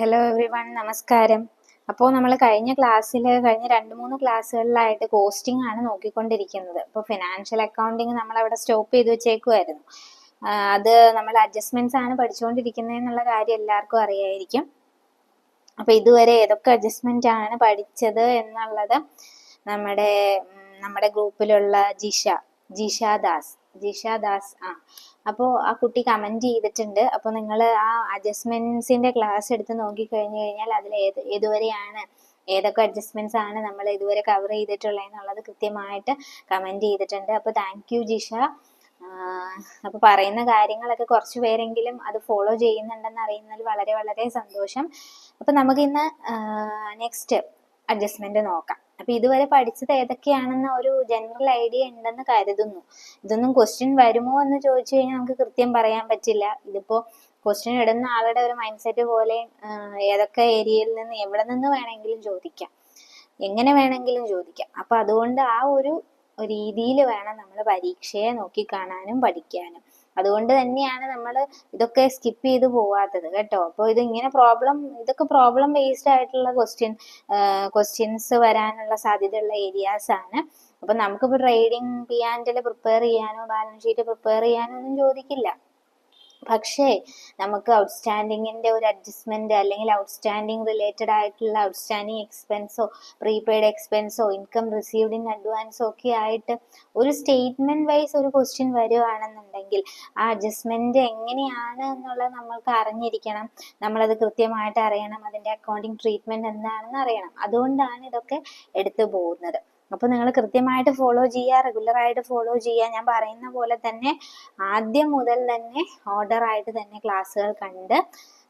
Hello every one, നമസ്കാരം. അപ്പോൾ നമ്മൾ കഴിഞ്ഞ 2-3 ക്ലാസ്സുകളിലായിട്ട് കോസ്റ്റിംഗ് ആണ് നോക്കിക്കൊണ്ടിരിക്കുന്നത്. അപ്പോൾ ഫിനാൻഷ്യൽ അക്കൗണ്ടിങ് നമ്മളവിടെ സ്റ്റോപ്പ് ചെയ്ത് വെച്ചേക്കുമായിരുന്നു. അത് നമ്മൾ അഡ്ജസ്റ്റ്മെന്റ്സ് ആണ് പഠിച്ചുകൊണ്ടിരിക്കുന്നത് എന്നുള്ള കാര്യം എല്ലാവർക്കും അറിയായിരിക്കും. അപ്പോൾ ഇതുവരെ ഏതൊക്കെ അഡ്ജസ്റ്റ്മെന്റ് ആണ് പഠിച്ചത് എന്നുള്ളത് നമ്മുടെ ഗ്രൂപ്പിലുള്ള ജിഷ ദാസ് അപ്പോൾ ആ കുട്ടി കമന്റ് ചെയ്തിട്ടുണ്ട്. അപ്പോൾ നിങ്ങൾ ആ അഡ്ജസ്റ്റ്മെന്റ്സിന്റെ ക്ലാസ് എടുത്ത് നോക്കിക്കഴിഞ്ഞു കഴിഞ്ഞാൽ അതിൽ ഏതുവരെയാണ് ഏതൊക്കെ അഡ്ജസ്റ്റ്മെന്റ്സ് ആണ് നമ്മൾ ഇതുവരെ കവർ ചെയ്തിട്ടുള്ളത് എന്നുള്ളത് കൃത്യമായിട്ട് കമന്റ് ചെയ്തിട്ടുണ്ട്. അപ്പോൾ താങ്ക് യു ജിഷ. അപ്പോൾ പറയുന്ന കാര്യങ്ങളൊക്കെ കുറച്ച് പേരെങ്കിലും അത് ഫോളോ ചെയ്യുന്നുണ്ടെന്ന് അറിയുന്നതിൽ വളരെ വളരെ സന്തോഷം. അപ്പോൾ നമുക്ക് ഇന്ന് നെക്സ്റ്റ് അഡ്ജസ്റ്റ്മെന്റ് നോക്കാം. അപ്പൊ ഇതുവരെ പഠിച്ചത് ഏതൊക്കെയാണെന്ന ഒരു ജനറൽ ഐഡിയ ഉണ്ടെന്ന് കരുതുന്നു. ഇതൊന്നും ക്വസ്റ്റ്യൻ വരുമോ എന്ന് ചോദിച്ചു കഴിഞ്ഞാൽ നമുക്ക് കൃത്യം പറയാൻ പറ്റില്ല. ഇതിപ്പോ ക്വസ്റ്റ്യൻ ഇടുന്ന ആളുടെ ഒരു മൈൻഡ് സെറ്റ് പോലെ ഏതൊക്കെ ഏരിയയിൽ നിന്ന് എവിടെ നിന്ന് വേണമെങ്കിലും ചോദിക്കാം, എങ്ങനെ വേണമെങ്കിലും ചോദിക്കാം. അപ്പൊ അതുകൊണ്ട് ആ ഒരു രീതിയിൽ വേണം നമ്മൾ പരീക്ഷയെ നോക്കിക്കാണാനും പഠിക്കാനും. അതുകൊണ്ട് തന്നെയാണ് നമ്മൾ ഇതൊക്കെ സ്കിപ്പ് ചെയ്ത് പോവാത്തത് കേട്ടോ. അപ്പോൾ ഇതൊക്കെ പ്രോബ്ലം ബേസ്ഡ് ആയിട്ടുള്ള ക്വസ്റ്റ്യൻസ് വരാനുള്ള സാധ്യതയുള്ള ഏരിയാസ് ആണ്. അപ്പൊ നമുക്കിപ്പോൾ ട്രേഡിംഗ് P&L പ്രിപ്പയർ ചെയ്യാനോ ബാലൻസ് ഷീറ്റ് പ്രിപ്പയർ ചെയ്യാനോ ഒന്നും ചോദിക്കില്ല. പക്ഷേ നമുക്ക് ഔട്ട്സ്റ്റാൻഡിങ്ങിന്റെ ഒരു അഡ്ജസ്റ്റ്മെന്റ് അല്ലെങ്കിൽ ഔട്ട്സ്റ്റാൻഡിങ് റിലേറ്റഡ് ആയിട്ടുള്ള ഔട്ട്സ്റ്റാൻഡിങ് എക്സ്പെൻസോ പ്രീപെയ്ഡ് എക്സ്പെൻസോ ഇൻകം റിസീവ്ഡ് ഇൻ അഡ്വാൻസോ ഒക്കെ ആയിട്ട് ഒരു സ്റ്റേറ്റ്മെന്റ് വൈസ് ഒരു ക്വസ്റ്റ്യൻ വരുവാണെന്നുണ്ടെങ്കിൽ ആ അഡ്ജസ്റ്റ്മെന്റ് എങ്ങനെയാണ് എന്നുള്ളത് നമ്മൾക്ക് അറിഞ്ഞിരിക്കണം. നമ്മളത് കൃത്യമായിട്ട് അറിയണം. അതിന്റെ അക്കൗണ്ടിങ് ട്രീറ്റ്മെന്റ് എന്താണെന്ന് അറിയണം. അതുകൊണ്ടാണ് ഇതൊക്കെ എടുത്തു പോകുന്നത്. അപ്പൊ നിങ്ങൾ കൃത്യമായിട്ട് ഫോളോ ചെയ്യുക, റെഗുലർ ആയിട്ട് ഫോളോ ചെയ്യുക. ഞാൻ പറയുന്ന പോലെ തന്നെ ആദ്യം മുതൽ തന്നെ ഓർഡർ ആയിട്ട് തന്നെ ക്ലാസ്സുകൾ കണ്ട്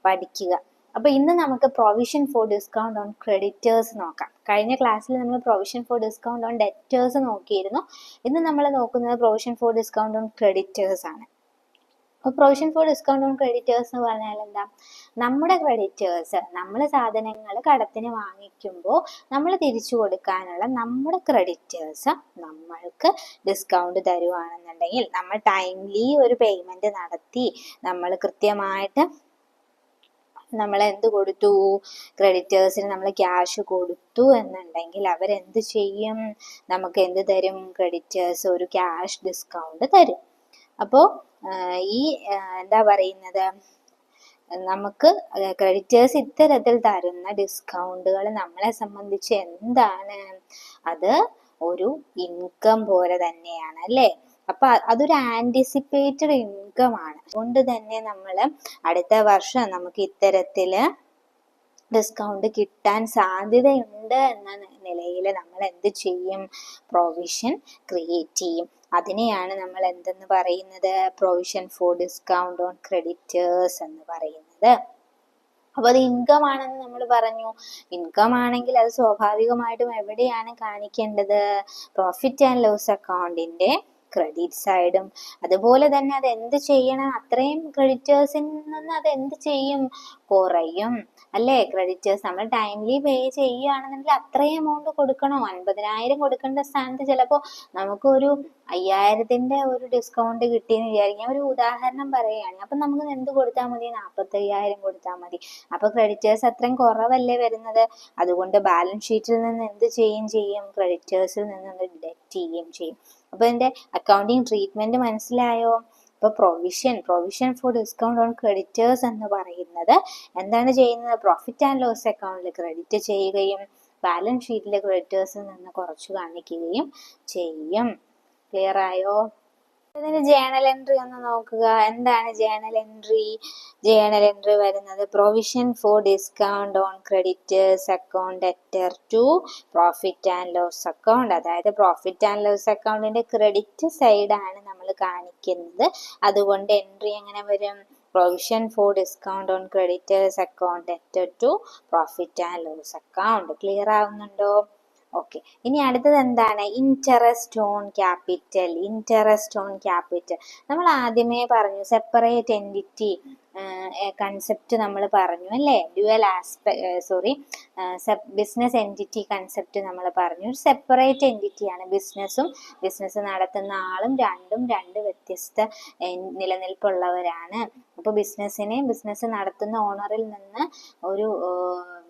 പഠിക്കുക. അപ്പൊ ഇന്ന് നമുക്ക് provision for discount on creditors നോക്കാം. കഴിഞ്ഞ ക്ലാസ്സിൽ നമ്മൾ provision for discount on debtors നോക്കിയിരുന്നു. ഇന്ന് നമ്മൾ നോക്കുന്നത് provision for discount on creditors ആണ്. അപ്പോൾ provision for discount on creditors എന്ന് പറഞ്ഞാൽ എന്താ? നമ്മുടെ ക്രെഡിറ്റേഴ്സ്, നമ്മൾ സാധനങ്ങൾ കടത്തിന് വാങ്ങിക്കുമ്പോൾ നമ്മൾ തിരിച്ചു കൊടുക്കാനുള്ള നമ്മുടെ ക്രെഡിറ്റേഴ്സ് നമ്മൾക്ക് ഡിസ്കൗണ്ട് തരുവാണെന്നുണ്ടെങ്കിൽ, നമ്മൾ ടൈംലി ഒരു പേയ്മെന്റ് നടത്തി നമ്മൾ കൃത്യമായിട്ട് നമ്മൾ എന്ത് കൊടുത്തു, ക്രെഡിറ്റേഴ്സിന് നമ്മൾ ക്യാഷ് കൊടുത്തു എന്നുണ്ടെങ്കിൽ അവരെന്ത് ചെയ്യും? നമുക്ക് എന്ത് തരും? ക്രെഡിറ്റേഴ്സ് ഒരു ക്യാഷ് ഡിസ്കൗണ്ട് തരും. അപ്പോൾ എന്താ പറയുന്നത്, നമുക്ക് ക്രെഡിറ്റേഴ്സ് ഇത്തരത്തിൽ തരുന്ന ഡിസ്കൗണ്ടുകൾ നമ്മളെ സംബന്ധിച്ച് എന്താണ്? അത് ഒരു ഇൻകം പോലെ തന്നെയാണ് അല്ലേ? അപ്പൊ അതൊരു ആന്റിസിപ്പേറ്റഡ് ഇൻകം ആണ്. അതുകൊണ്ട് തന്നെ നമ്മൾ അടുത്ത വർഷം നമുക്ക് ഇത്തരത്തില് ഡിസ്കൗണ്ട് കിട്ടാൻ സാധ്യതയുണ്ട് എന്ന നിലയിൽ നമ്മൾ എന്ത് ചെയ്യും? പ്രൊവിഷൻ ക്രിയേറ്റ് ചെയ്യും. അതിനെയാണ് നമ്മൾ എന്തെന്ന് പറയുന്നത്? Provision for discount on creditors എന്ന് പറയുന്നത്. അപ്പൊ അത് ഇൻകം ആണെന്ന് നമ്മൾ പറഞ്ഞു. ഇൻകം ആണെങ്കിൽ അത് സ്വാഭാവികമായിട്ടും എവിടെയാണ് കാണിക്കേണ്ടത്? പ്രോഫിറ്റ് ആൻഡ് ലോസ് അക്കൗണ്ടിന്റെ ക്രെഡിറ്റ് സൈഡും. അതുപോലെ തന്നെ അത് എന്ത് ചെയ്യണം? അത്രയും ക്രെഡിറ്റേഴ്സിൽ നിന്ന് അത് എന്ത് ചെയ്യും? കുറയും അല്ലേ? ക്രെഡിറ്റേഴ്സ് നമ്മൾ ടൈംലി പേ ചെയ്യുകയാണെന്നുണ്ടെങ്കിൽ അത്രയും എമൗണ്ട് കൊടുക്കണോ? 50,000 കൊടുക്കേണ്ട സ്ഥാനത്ത് ചിലപ്പോൾ നമുക്കൊരു 5,000ന്റെ ഒരു ഡിസ്കൗണ്ട് കിട്ടിയെന്ന് വിചാരിക്കാം. ഒരു ഉദാഹരണം പറയുകയാണ്. അപ്പൊ നമുക്ക് എന്ത് കൊടുത്താൽ മതി? 45,000 കൊടുത്താൽ മതി. അപ്പൊ ക്രെഡിറ്റേഴ്സ് അത്രയും കുറവല്ലേ വരുന്നത്? അതുകൊണ്ട് ബാലൻസ് ഷീറ്റിൽ നിന്ന് എന്ത് ചെയ്യും? ക്രെഡിറ്റേഴ്സിൽ നിന്ന് ഡിഡക്റ്റ് ചെയ്യുകയും ചെയ്യും. അപ്പൊ ഇതിന്റെ അക്കൗണ്ടിങ് ട്രീറ്റ്മെന്റ് മനസ്സിലായോ? ഇപ്പൊ provision for discount on creditors എന്ന് പറയുന്നത് എന്താണ് ചെയ്യുന്നത്? പ്രോഫിറ്റ് ആൻഡ് ലോസ് അക്കൗണ്ടിൽ ക്രെഡിറ്റ് ചെയ്യുകയും ബാലൻസ് ഷീറ്റിലെ ക്രെഡിറ്റേഴ്സിൽ നിന്ന് കുറച്ചു കാണിക്കുകയും ചെയ്യും. ക്ലിയർ ആയോ? ഇതിന്റെ ജേണൽ എൻട്രി ഒന്ന് നോക്കുക. എന്താണ് ജേണൽ എൻട്രി? ജേണൽ എൻട്രി വരുന്നത് provision for discount on creditors account debtor to profit and loss account. അതായത് പ്രോഫിറ്റ് ആൻഡ് ലോസ് അക്കൗണ്ടിന്റെ ക്രെഡിറ്റ് സൈഡ് ആണ് നമ്മൾ കാണിക്കുന്നത്. അതുകൊണ്ട് എൻട്രി എങ്ങനെ വരും? Provision for discount on creditors account debtor to profit and loss account. Clear ആവുന്നുണ്ടോ? Okay. ഇനി അടുത്തത് എന്താണ്? Interest on capital. Interest on capital നമ്മൾ ആദ്യമേ പറഞ്ഞു, സെപ്പറേറ്റ് എൻറ്റിറ്റി കൺസെപ്റ്റ് നമ്മൾ പറഞ്ഞു അല്ലേ, ഡ്യുവൽ ബിസിനസ് എൻറ്റിറ്റി കൺസെപ്റ്റ് നമ്മൾ പറഞ്ഞു. ഒരു സെപ്പറേറ്റ് എൻറ്റിറ്റിയാണ് ബിസിനസ് നടത്തുന്ന ആളും, രണ്ട് വ്യത്യസ്ത നിലനിൽപ്പുള്ളവരാണ്. അപ്പോൾ ബിസിനസ് നടത്തുന്ന ഓണറിൽ നിന്ന് ഒരു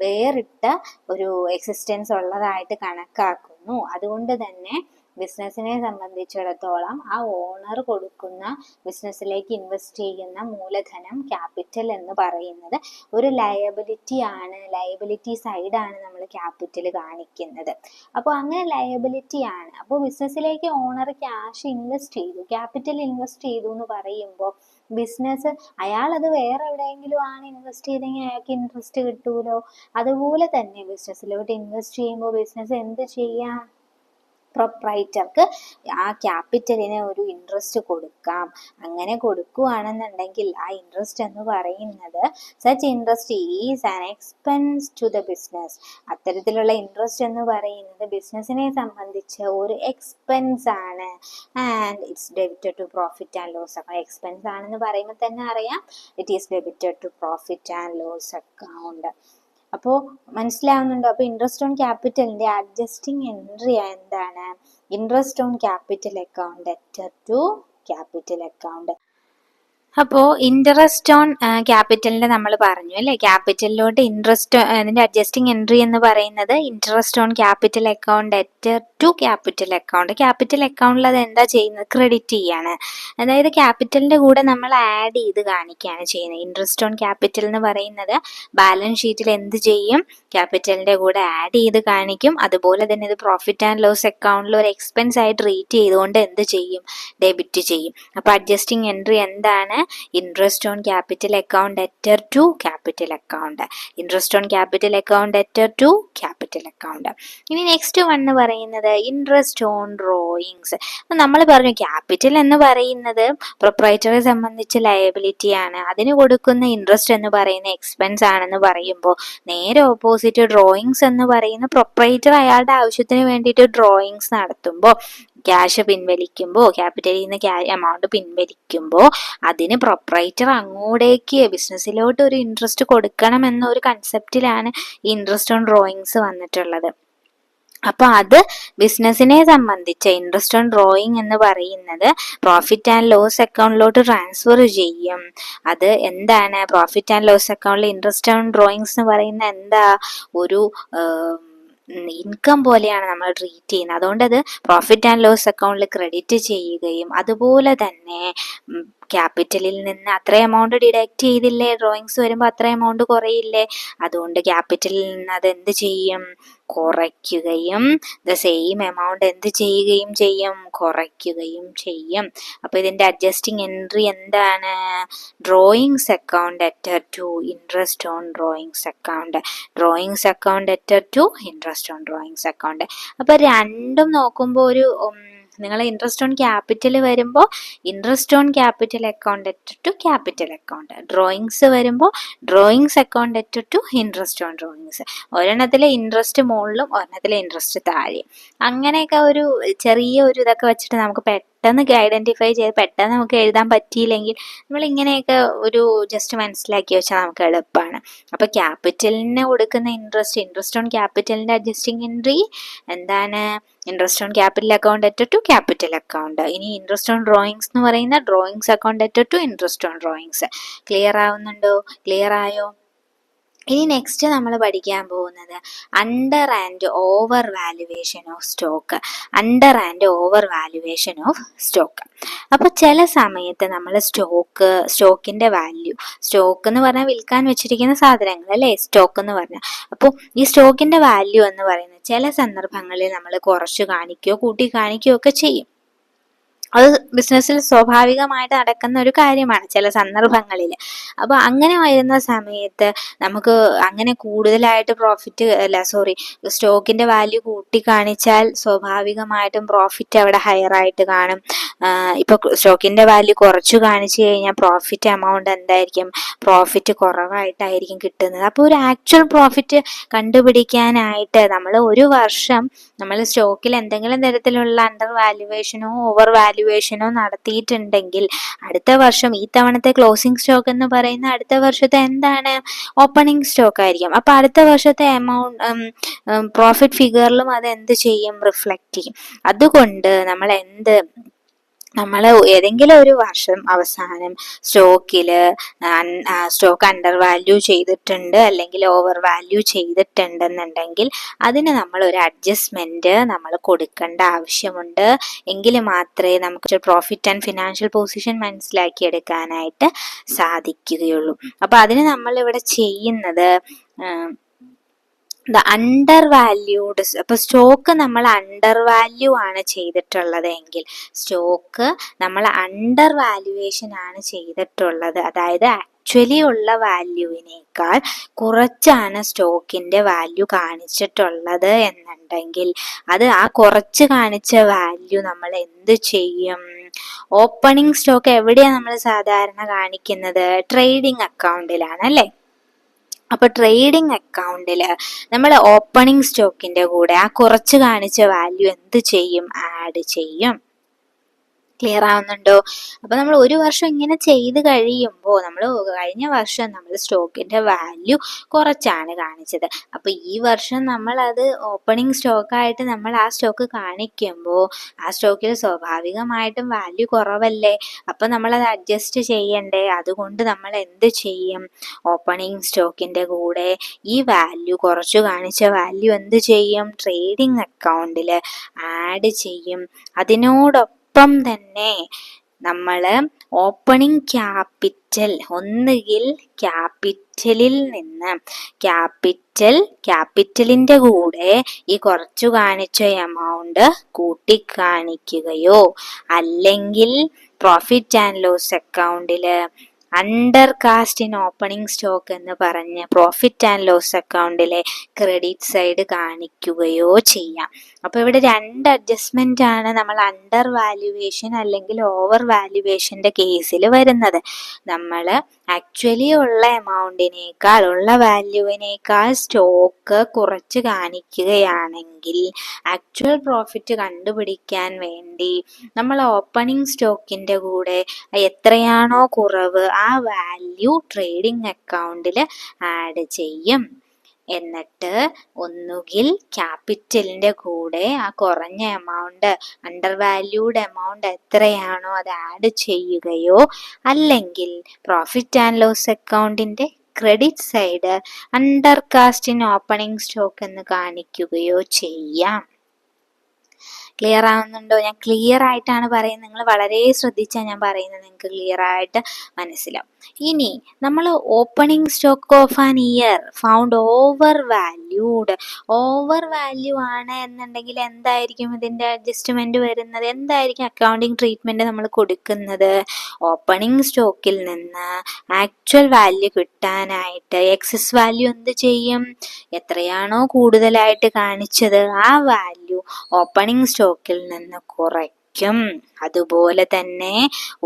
വേറിട്ട ഒരു എക്സിസ്റ്റൻസ് ഉള്ളതായിട്ട് കണക്കാക്കുന്നു. അതുകൊണ്ട് തന്നെ ബിസിനസ്സിനെ സംബന്ധിച്ചിടത്തോളം ആ ഓണർ കൊടുക്കുന്ന, ബിസിനസ്സിലേക്ക് ഇൻവെസ്റ്റ് ചെയ്യുന്ന മൂലധനം, ക്യാപിറ്റൽ എന്ന് പറയുന്നത് ഒരു ലയബിലിറ്റി ആണ്. ലയബിലിറ്റി സൈഡാണ് നമ്മൾ ക്യാപിറ്റൽ കാണിക്കുന്നത്. അപ്പോൾ അങ്ങനെ ലയബിലിറ്റി ആണ്. അപ്പോൾ ബിസിനസ്സിലേക്ക് ഓണർ ക്യാഷ് ഇൻവെസ്റ്റ് ചെയ്തു, ക്യാപിറ്റൽ ഇൻവെസ്റ്റ് ചെയ്തു എന്ന് പറയുമ്പോൾ ബിസിനസ്, അയാൾ അത് വേറെ എവിടെയെങ്കിലും ആണ് ഇൻവെസ്റ്റ് ചെയ്തെങ്കിൽ അയാൾക്ക് ഇൻട്രസ്റ്റ് കിട്ടൂലോ. അതുപോലെ തന്നെ ബിസിനസ്സിലോട്ട് ഇൻവെസ്റ്റ് ചെയ്യുമ്പോൾ ബിസിനസ് എന്ത് ചെയ്യാം, പ്രൊപ്രൈറ്റർക്ക് ആ ക്യാപിറ്റലിന് ഒരു ഇൻട്രസ്റ്റ് കൊടുക്കാം. അങ്ങനെ കൊടുക്കുകയാണെന്നുണ്ടെങ്കിൽ ആ ഇൻട്രസ്റ്റ് എന്ന് പറയുന്നത്, such interest is an expense to the business. അത്തരത്തിലുള്ള ഇൻട്രസ്റ്റ് എന്ന് പറയുന്നത് ബിസിനസ്സിനെ സംബന്ധിച്ച് ഒരു എക്സ്പെൻസ് ആണ്. And it's debited to profit and loss account. Expense ആണെന്ന് പറയുമ്പോൾ തന്നെ അറിയാം, it is debited to profit and loss account. അപ്പോൾ മനസ്സിലാവുന്നുണ്ടോ? അപ്പോൾ ഇൻട്രസ്റ്റ് ഓൺ ക്യാപിറ്റലിന്റെ അഡ്ജസ്റ്റിംഗ് എൻട്രി എന്താണ്? Interest on capital account debtor to capital account. അപ്പോൾ ഇൻട്രസ്റ്റ് ഓൺ ക്യാപിറ്റലിന്റെ നമ്മൾ പറഞ്ഞു അല്ലേ, ക്യാപിറ്റലിലോട്ട് ഇൻട്രസ്റ്റ്, അതിന്റെ അഡ്ജസ്റ്റിംഗ് എൻട്രി എന്ന് പറയുന്നത് interest on capital account debtor to capital account. Capital അക്കൗണ്ടിൽ അത് എന്താ ചെയ്യുന്നത്? ക്രെഡിറ്റ് ചെയ്യാണ്. അതായത് ക്യാപിറ്റലിന്റെ കൂടെ നമ്മൾ ആഡ് ചെയ്ത് കാണിക്കുകയാണ് ചെയ്യുന്നത്. ഇൻട്രസ്റ്റ് ഓൺ ക്യാപിറ്റൽ എന്ന് പറയുന്നത് ബാലൻസ് ഷീറ്റിൽ എന്ത് ചെയ്യും? ക്യാപിറ്റലിന്റെ കൂടെ ആഡ് ചെയ്ത് കാണിക്കും. അതുപോലെ തന്നെ ഇത് പ്രോഫിറ്റ് ആൻഡ് ലോസ് അക്കൗണ്ടിൽ ഒരു എക്സ്പെൻസ് ആയി ട്രീറ്റ് ചെയ്തുകൊണ്ട് എന്ത് ചെയ്യും? ഡെബിറ്റ് ചെയ്യും. അപ്പോൾ അഡ്ജസ്റ്റിംഗ് എൻട്രി എന്താണ്? Interest on capital account debtor to capital account. Interest on capital account debtor to capital account. ഇനി നെക്സ്റ്റ് വൺ എന്ന് പറയുന്നത് ഇൻട്രസ്റ്റ് ഓൺ ഡ്രോയിങ്സ്. അപ്പം നമ്മൾ പറഞ്ഞു ക്യാപിറ്റൽ എന്ന് പറയുന്നത് പ്രൊപ്രൈറ്ററെ സംബന്ധിച്ച് ലയബിലിറ്റി ആണ്. അതിന് കൊടുക്കുന്ന ഇൻട്രസ്റ്റ് എന്ന് പറയുന്ന എക്സ്പെൻസ് ആണെന്ന് പറയുമ്പോൾ നേരെ ഓപ്പോസിറ്റ് ഡ്രോയിങ്സ് എന്ന് പറയുന്ന പ്രൊപ്രൈറ്റർ അയാളുടെ ആവശ്യത്തിന് വേണ്ടിയിട്ട് ഡ്രോയിങ്സ് നടത്തുമ്പോൾ, ക്യാഷ് പിൻവലിക്കുമ്പോൾ, ക്യാപിറ്റലിൽ നിന്ന് എമൗണ്ട് പിൻവലിക്കുമ്പോൾ അതിന് പ്രൊപ്രൈറ്റർ അങ്ങോട്ടേക്ക് ബിസിനസ്സിലോട്ട് ഒരു ഇൻട്രസ്റ്റ് കൊടുക്കണം എന്നൊരു കൺസെപ്റ്റിലാണ് ഈ ഇൻട്രസ്റ്റ് ഓൺ ഡ്രോയിങ്സ് വന്നിട്ടുള്ളത്. അപ്പോൾ അത് ബിസിനസ്സിനെ സംബന്ധിച്ച് ഇൻട്രസ്റ്റ് ഓൺ ഡ്രോയിങ് എന്ന് പറയുന്നത് പ്രോഫിറ്റ് ആൻഡ് ലോസ് അക്കൗണ്ടിലോട്ട് ട്രാൻസ്ഫർ ചെയ്യും. അത് എന്താണ്? പ്രോഫിറ്റ് ആൻഡ് ലോസ് അക്കൗണ്ടിൽ ഇൻട്രസ്റ്റ് ഓൺ ഡ്രോയിങ്സ് എന്ന് പറയുന്നത് എന്താ? ഒരു ഇൻകം പോലെയാണ് നമ്മൾ ട്രീറ്റ് ചെയ്യുന്നത്. അതുകൊണ്ട് അത് പ്രോഫിറ്റ് ആൻഡ് ലോസ് അക്കൗണ്ടിൽ ക്രെഡിറ്റ് ചെയ്യുകയും, അതുപോലെ തന്നെ ക്യാപിറ്റലിൽ നിന്ന് അത്ര എമൗണ്ട് ഡിഡക്റ്റ് ചെയ്തില്ലേ, ഡ്രോയിങ്സ് വരുമ്പോൾ അത്ര എമൗണ്ട് കുറയില്ലേ, അതുകൊണ്ട് ക്യാപിറ്റലിൽ നിന്ന് അത് എന്ത് ചെയ്യും? കുറയ്ക്കുകയും ദ സെയിം എമൗണ്ട് എന്ത് ചെയ്യുകയും ചെയ്യും? കുറയ്ക്കുകയും ചെയ്യും. അപ്പോൾ ഇതിൻ്റെ അഡ്ജസ്റ്റിംഗ് എൻട്രി എന്താണ്? Drawings account debtor to interest on drawings account. Drawings account debtor to interest on drawings account. അപ്പോൾ രണ്ടും നോക്കുമ്പോൾ ഒരു നിങ്ങൾ ഇൻട്രസ്റ്റ് ഓൺ ക്യാപിറ്റൽ വരുമ്പോൾ interest on capital account debtor to capital account. Drawings വരുമ്പോൾ drawings account debtor to interest on drawings. ഒരെണ്ണത്തിലെ interest മുകളിലും ഒരെണ്ണത്തിലെ ഇൻട്രസ്റ്റ് താഴെ. അങ്ങനെയൊക്കെ ഒരു ചെറിയ ഒരു ഇതൊക്കെ വെച്ചിട്ട് നമുക്ക് പെട്ടെന്ന് ഐഡൻറ്റിഫൈ ചെയ്ത് പെട്ടെന്ന് നമുക്ക് എഴുതാൻ പറ്റിയില്ലെങ്കിൽ നമ്മൾ ഇങ്ങനെയൊക്കെ ഒരു ജസ്റ്റ് മനസ്സിലാക്കി വെച്ചാൽ നമുക്ക് എളുപ്പമാണ്. അപ്പോൾ ക്യാപിറ്റലിന് കൊടുക്കുന്ന ഇൻട്രസ്റ്റ് ഓൺ ക്യാപിറ്റലിൻ്റെ അഡ്ജസ്റ്റിംഗ് എൻട്രി എന്താണ്? Interest on capital account debtor to capital account. ഇനി ഇൻട്രസ്റ്റ് ഓൺ ഡ്രോയിങ്സ് എന്ന് പറയുന്ന drawings account debtor to interest on drawings. Clear ആവുന്നുണ്ടോ? ക്ലിയർ ആയോ? ഇനി നെക്സ്റ്റ് നമ്മൾ പഠിക്കാൻ പോകുന്നത് under and over valuation of stock. Under and over valuation of stock. അപ്പോൾ ചില സമയത്ത് നമ്മൾ സ്റ്റോക്കിൻ്റെ വാല്യൂ, സ്റ്റോക്ക് എന്ന് പറഞ്ഞാൽ വിൽക്കാൻ വെച്ചിരിക്കുന്ന സാധനങ്ങൾ അല്ലേ, സ്റ്റോക്ക് എന്ന് പറഞ്ഞാൽ. അപ്പോൾ ഈ സ്റ്റോക്കിൻ്റെ വാല്യൂ എന്ന് പറയുന്നത് ചില സന്ദർഭങ്ങളിൽ നമ്മൾ കുറച്ച് കാണിക്കുകയോ കൂട്ടി കാണിക്കുകയോ ഒക്കെ ചെയ്യും. അത് ബിസിനസ്സിൽ സ്വാഭാവികമായിട്ട് നടക്കുന്ന ഒരു കാര്യമാണ് ചില സന്ദർഭങ്ങളിൽ. അപ്പോൾ അങ്ങനെ വരുന്ന സമയത്ത് നമുക്ക് അങ്ങനെ കൂടുതലായിട്ട് സ്റ്റോക്കിൻ്റെ വാല്യൂ കൂട്ടി കാണിച്ചാൽ സ്വാഭാവികമായിട്ടും പ്രോഫിറ്റ് അവിടെ ഹയർ ആയിട്ട് കാണും. ഇപ്പോൾ സ്റ്റോക്കിൻ്റെ വാല്യൂ കുറച്ചു കാണിച്ചു കഴിഞ്ഞാൽ പ്രോഫിറ്റ് എമൗണ്ട് എന്തായിരിക്കും? പ്രോഫിറ്റ് കുറവായിട്ടായിരിക്കും കിട്ടുന്നത്. അപ്പോൾ ഒരു ആക്ച്വൽ പ്രോഫിറ്റ് കണ്ടുപിടിക്കാനായിട്ട് നമ്മൾ ഒരു വർഷം നമ്മൾ സ്റ്റോക്കിൽ എന്തെങ്കിലും തരത്തിലുള്ള അണ്ടർ വാല്യുവേഷനോ ഓവർ വാല്യുവേഷനോ വാല്യുവേഷനോ നടത്തിയിട്ടുണ്ടെങ്കിൽ അടുത്ത വർഷം ഈ തവണത്തെ ക്ലോസിംഗ് സ്റ്റോക്ക് എന്ന് പറയുന്ന അടുത്ത വർഷത്തെ എന്താണ് ഓപ്പണിംഗ് സ്റ്റോക്ക് ആയിരിക്കും. അപ്പൊ അടുത്ത വർഷത്തെ എമൗണ്ട് പ്രോഫിറ്റ് ഫിഗറിലും അത് എന്ത് ചെയ്യും, റിഫ്ലക്റ്റ് ചെയ്യും. അതുകൊണ്ട് നമ്മൾ ഏതെങ്കിലും ഒരു വർഷം അവസാനം സ്റ്റോക്ക് അണ്ടർ വാല്യൂ ചെയ്തിട്ടുണ്ട് അല്ലെങ്കിൽ ഓവർ വാല്യൂ ചെയ്തിട്ടുണ്ടെന്നുണ്ടെങ്കിൽ അതിന് നമ്മൾ ഒരു അഡ്ജസ്റ്റ്മെന്റ് നമ്മൾ കൊടുക്കേണ്ട ആവശ്യമുണ്ട്. എങ്കിൽ മാത്രമേ നമുക്ക് പ്രോഫിറ്റ് ആൻഡ് ഫിനാൻഷ്യൽ പൊസിഷൻ മനസ്സിലാക്കിയെടുക്കാനായിട്ട് സാധിക്കുകയുള്ളൂ. അപ്പൊ അതിന് നമ്മൾ ഇവിടെ ചെയ്യുന്നത് അണ്ടർ വാല്യൂഡ്. അപ്പൊ സ്റ്റോക്ക് നമ്മൾ അണ്ടർ വാല്യൂ ആണ് ചെയ്തിട്ടുള്ളത് എങ്കിൽ സ്റ്റോക്ക് നമ്മൾ അണ്ടർ വാല്യുവേഷൻ ആണ് ചെയ്തിട്ടുള്ളത്, അതായത് ആക്ച്വലി ഉള്ള വാല്യൂവിനേക്കാൾ കുറച്ചാണ് സ്റ്റോക്കിന്റെ വാല്യൂ കാണിച്ചിട്ടുള്ളത് എന്നുണ്ടെങ്കിൽ അത് ആ കുറച്ച് കാണിച്ച വാല്യൂ നമ്മൾ എന്ത് ചെയ്യും, ഓപ്പണിംഗ് സ്റ്റോക്ക് എവിടെയാണ് നമ്മൾ സാധാരണ കാണിക്കുന്നത്, ട്രേഡിംഗ് അക്കൗണ്ടിലാണ് അല്ലേ. അപ്പൊ ട്രേഡിംഗ് അക്കൗണ്ടിൽ നമ്മൾ ഓപ്പണിംഗ് സ്റ്റോക്കിന്റെ കൂടെ ആ കുറച്ച് കാണിച്ച വാല്യൂ എന്ത് ചെയ്യും, ആഡ് ചെയ്യും. ക്ലിയർ ആവുന്നുണ്ടോ? അപ്പൊ നമ്മൾ ഒരു വർഷം ഇങ്ങനെ ചെയ്ത് കഴിയുമ്പോൾ നമ്മൾ കഴിഞ്ഞ വർഷം നമ്മൾ സ്റ്റോക്കിന്റെ വാല്യൂ കുറച്ചാണ് കാണിച്ചത്. അപ്പൊ ഈ വർഷം നമ്മൾ അത് ഓപ്പണിംഗ് സ്റ്റോക്കായിട്ട് നമ്മൾ ആ സ്റ്റോക്ക് കാണിക്കുമ്പോൾ ആ സ്റ്റോക്കിൽ സ്വാഭാവികമായിട്ടും വാല്യൂ കുറവല്ലേ. അപ്പൊ നമ്മൾ അത് അഡ്ജസ്റ്റ് ചെയ്യണ്ടേ. അതുകൊണ്ട് നമ്മൾ എന്ത് ചെയ്യും, ഓപ്പണിംഗ് സ്റ്റോക്കിന്റെ കൂടെ ഈ വാല്യൂ കുറച്ചു കാണിച്ച വാല്യൂ എന്ത് ചെയ്യും, ട്രേഡിംഗ് അക്കൗണ്ടിൽ ആഡ് ചെയ്യും. അതിനോടൊപ്പം തന്നെ നമ്മൾ ഓപ്പണിംഗ് ക്യാപിറ്റൽ ഒന്നുകിൽ ക്യാപിറ്റലിന്റെ കൂടെ ഈ കുറച്ചു കാണിച്ച എമൗണ്ട് കൂട്ടിക്കാണിക്കുകയോ അല്ലെങ്കിൽ പ്രോഫിറ്റ് ആൻഡ് ലോസ് അക്കൗണ്ടില് undercast in opening stock എന്ന് പറഞ്ഞ് പ്രോഫിറ്റ് ആൻഡ് ലോസ് അക്കൗണ്ടിലെ ക്രെഡിറ്റ് സൈഡ് കാണിക്കുകയോ ചെയ്യാം. അപ്പൊ ഇവിടെ രണ്ട് അഡ്ജസ്റ്റ്മെന്റ് ആണ് നമ്മൾ അണ്ടർ വാല്യുവേഷൻ അല്ലെങ്കിൽ ഓവർ വാല്യുവേഷന്റെ കേസിൽ വരുന്നത്. നമ്മൾ ആക്ച്വലി ഉള്ള എമൗണ്ടിനേക്കാൾ ഉള്ള വാല്യൂവിനേക്കാൾ സ്റ്റോക്ക് കുറച്ച് കാണിക്കുകയാണെങ്കിൽ ആക്ച്വൽ പ്രോഫിറ്റ് കണ്ടുപിടിക്കാൻ വേണ്ടി നമ്മൾ ഓപ്പണിംഗ് സ്റ്റോക്കിന്റെ കൂടെ എത്രയാണോ കുറവ് ആ വാല്യൂ ട്രേഡിംഗ് അക്കൗണ്ടിൽ ആഡ് ചെയ്യും. എന്നിട്ട് ഒന്നുകിൽ ക്യാപിറ്റലിന്റെ കൂടെ ആ കുറഞ്ഞ എമൗണ്ട് അണ്ടർ വാല്യൂഡ് എമൗണ്ട് എത്രയാണോ അത് ആഡ് ചെയ്യുകയോ അല്ലെങ്കിൽ പ്രോഫിറ്റ് ആൻഡ് ലോസ് അക്കൗണ്ടിന്റെ credit side undercast in opening stock എന്ന് കാണിക്കുകയോ ചെയ്യാം. ക്ലിയർ ആവുന്നുണ്ടോ? ഞാൻ ക്ലിയർ ആയിട്ടാണ് പറയുന്നത്, നിങ്ങൾ വളരെ ശ്രദ്ധിച്ചാൽ ഞാൻ പറയുന്നത് നിങ്ങൾക്ക് ക്ലിയർ ആയിട്ട് മനസ്സിലാവും. ഇനി നമ്മൾ opening stock of an year found over value ആണ് എന്നുണ്ടെങ്കിൽ എന്തായിരിക്കും ഇതിന്റെ അഡ്ജസ്റ്റ്മെന്റ് വരുന്നത്, എന്തായിരിക്കും അക്കൗണ്ടിങ് ട്രീറ്റ്മെന്റ് നമ്മൾ കൊടുക്കുന്നത്? ഓപ്പണിംഗ് സ്റ്റോക്കിൽ നിന്ന് ആക്ച്വൽ വാല്യൂ കിട്ടാനായിട്ട് എക്സസ് വാല്യൂ എന്ത് ചെയ്യും, എത്രയാണോ കൂടുതലായിട്ട് കാണിച്ചത് ആ വാല്യൂ ഓപ്പണിംഗ് സ്റ്റോക്കിൽ നിന്ന് കുറയ്ക്കും. അതുപോലെ തന്നെ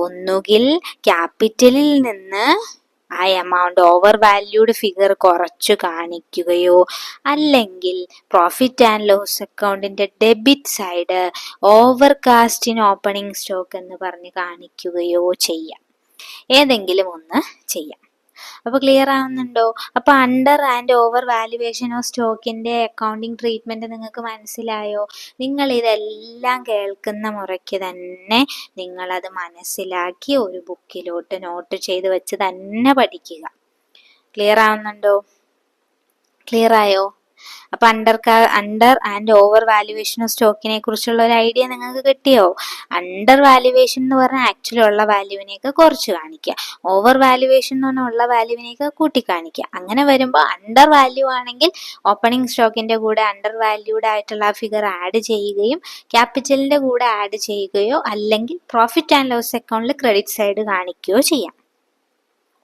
ഒന്നുകിൽ ക്യാപിറ്റലിൽ നിന്ന് ആ എമൗണ്ട് ഓവർ വാല്യൂഡ് ഫിഗർ കുറച്ചു കാണിക്കുകയോ അല്ലെങ്കിൽ പ്രോഫിറ്റ് ആൻഡ് ലോസ് അക്കൗണ്ടിന്റെ debit side overcast in opening stock എന്ന് പറഞ്ഞ് കാണിക്കുകയോ ചെയ്യാം. ഏതെങ്കിലും ഒന്ന് ചെയ്യാം. അപ്പൊ ക്ലിയർ ആവുന്നുണ്ടോ? അപ്പൊ under and over valuation of സ്റ്റോക്കിന്റെ അക്കൗണ്ടിങ് ട്രീറ്റ്മെന്റ് നിങ്ങൾക്ക് മനസ്സിലായോ? നിങ്ങൾ ഇതെല്ലാം കേൾക്കുന്ന മുറയ്ക്ക് തന്നെ നിങ്ങൾ അത് മനസ്സിലാക്കി ഒരു ബുക്കിലോട്ട് നോട്ട് ചെയ്ത് വെച്ച് തന്നെ പഠിക്കുക. ക്ലിയർ ആവുന്നുണ്ടോ? ക്ലിയർ ആയോ? അപ്പൊ under and over valuation of സ്റ്റോക്കിനെ കുറിച്ചുള്ള ഒരു ഐഡിയ നിങ്ങൾക്ക് കിട്ടിയോ? അണ്ടർ വാല്യുവേഷൻ എന്ന് പറഞ്ഞാൽ ആക്ച്വലി ഉള്ള വാല്യൂവിനെയൊക്കെ കുറച്ച് കാണിക്കുക, ഓവർ വാല്യുവേഷൻ എന്ന് പറഞ്ഞാൽ ഉള്ള വാല്യൂവിനെയൊക്കെ കൂട്ടി കാണിക്കുക. അങ്ങനെ വരുമ്പോൾ അണ്ടർ വാല്യൂ ആണെങ്കിൽ ഓപ്പണിംഗ് സ്റ്റോക്കിന്റെ കൂടെ അണ്ടർ വാല്യൂഡ് ആയിട്ടുള്ള ഫിഗർ ആഡ് ചെയ്യുകയും ക്യാപിറ്റലിന്റെ കൂടെ ആഡ് ചെയ്യുകയോ അല്ലെങ്കിൽ പ്രോഫിറ്റ് ആൻഡ് ലോസ് അക്കൗണ്ടിൽ ക്രെഡിറ്റ് സൈഡ് കാണിക്കുകയോ ചെയ്യാം.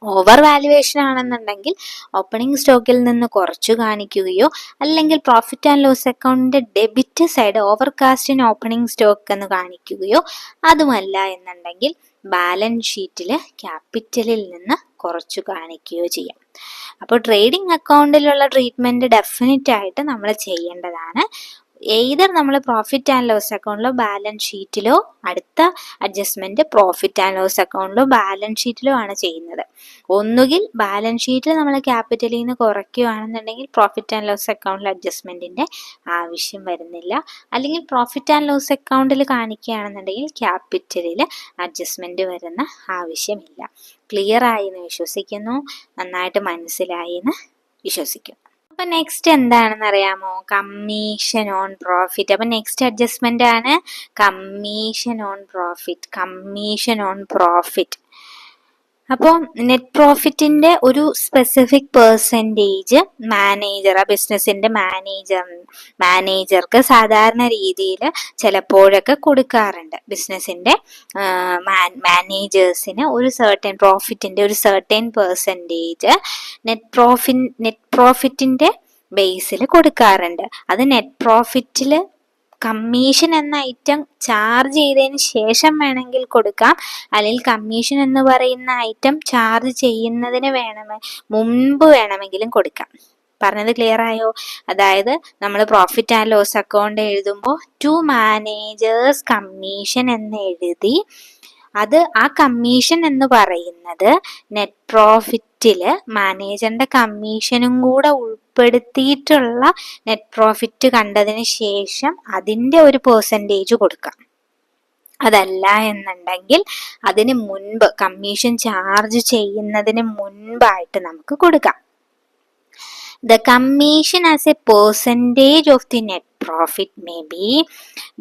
ഓവർ വാല്യുവേഷൻ ആണെന്നുണ്ടെങ്കിൽ ഓപ്പണിംഗ് സ്റ്റോക്കിൽ നിന്ന് കുറച്ചു കാണിക്കുകയോ അല്ലെങ്കിൽ പ്രോഫിറ്റ് ആൻഡ് ലോസ് അക്കൗണ്ടിന്റെ debit side overcast in opening stock എന്ന് കാണിക്കുകയോ, അതുമല്ല എന്നുണ്ടെങ്കിൽ ബാലൻസ് ഷീറ്റിൽ ക്യാപിറ്റലിൽ നിന്ന് കുറച്ചു കാണിക്കുകയോ ചെയ്യാം. അപ്പോൾ ട്രേഡിംഗ് അക്കൗണ്ടിലുള്ള ട്രീറ്റ്മെന്റ് ഡെഫിനറ്റ് ആയിട്ട് നമ്മൾ ചെയ്യേണ്ടതാണ്. എയ്തർ നമ്മൾ പ്രോഫിറ്റ് ആൻഡ് ലോസ് അക്കൗണ്ടിലോ ബാലൻസ് ഷീറ്റിലോ അടുത്ത അഡ്ജസ്റ്റ്മെന്റ് പ്രോഫിറ്റ് ആൻഡ് ലോസ് അക്കൗണ്ടിലോ ബാലൻസ് ഷീറ്റിലോ ആണ് ചെയ്യുന്നത്. ഒന്നുകിൽ ബാലൻസ് ഷീറ്റിൽ നമ്മൾ ക്യാപിറ്റലിൽ നിന്ന് കുറയ്ക്കുകയാണെന്നുണ്ടെങ്കിൽ പ്രോഫിറ്റ് ആൻഡ് ലോസ് അക്കൗണ്ടിൽ അഡ്ജസ്റ്റ്മെന്റിന്റെ ആവശ്യം വരുന്നില്ല. അല്ലെങ്കിൽ പ്രോഫിറ്റ് ആൻഡ് ലോസ് അക്കൗണ്ടിൽ കാണിക്കുകയാണെന്നുണ്ടെങ്കിൽ ക്യാപിറ്റലിൽ അഡ്ജസ്റ്റ്മെന്റ് വരുന്ന ആവശ്യമില്ല. ക്ലിയർ ആയി എന്ന് വിശ്വസിക്കുന്നു. നന്നായിട്ട് മനസ്സിലായി എന്ന് വിശ്വസിക്കുന്നു. അപ്പൊ നെക്സ്റ്റ് എന്താണെന്ന് അറിയാമോ? Commission on profit. അപ്പൊ നെക്സ്റ്റ് അഡ്ജസ്റ്റ്മെന്റ് ആണ് commission on profit. Commission on profit. അപ്പോൾ നെറ്റ് പ്രോഫിറ്റിന്റെ ഒരു സ്പെസിഫിക് പെർസെൻറ്റേജ് മാനേജർ, ആ ബിസിനസിന്റെ മാനേജർക്ക് സാധാരണ രീതിയിൽ ചിലപ്പോഴൊക്കെ കൊടുക്കാറുണ്ട്. ബിസിനസിന്റെ മാനേജേഴ്സിന് ഒരു സർട്ടൻ പ്രോഫിറ്റിന്റെ ഒരു സർട്ടൻ പെർസെൻറ്റേജ് നെറ്റ് പ്രോഫിറ്റിന്റെ ബേസിൽ കൊടുക്കാറുണ്ട്. അത് നെറ്റ് പ്രോഫിറ്റിൽ കമ്മീഷൻ എന്ന ഐറ്റം ചാർജ് ചെയ്തതിന് ശേഷം വേണമെങ്കിൽ കൊടുക്കാം, അല്ലെങ്കിൽ കമ്മീഷൻ എന്ന് പറയുന്ന ഐറ്റം ചാർജ് ചെയ്യുന്നതിന് മുമ്പ് വേണമെങ്കിലും കൊടുക്കാം. പറഞ്ഞത് ക്ലിയർ ആയോ? അതായത് നമ്മൾ പ്രോഫിറ്റ് ആൻഡ് ലോസ് അക്കൗണ്ട് എഴുതുമ്പോൾ ടു മാനേജേഴ്സ് കമ്മീഷൻ എന്ന് എഴുതി അത് ആ കമ്മീഷൻ എന്ന് പറയുന്നത് നെറ്റ് പ്രോഫിറ്റില് മാനേജറിന്റെ കമ്മീഷനും കൂടെ ഉൾപ്പെടുത്തിയിട്ടുള്ള നെറ്റ് പ്രോഫിറ്റ് കണ്ടതിന് ശേഷം അതിന്റെ ഒരു പെർസെൻറ്റേജ് കൊടുക്കാം. അതല്ല എന്നുണ്ടെങ്കിൽ അതിന് മുൻപ് കമ്മീഷൻ ചാർജ് ചെയ്യുന്നതിന് മുൻപായിട്ട് നമുക്ക് കൊടുക്കാം. The commission as a percentage of the net profit may be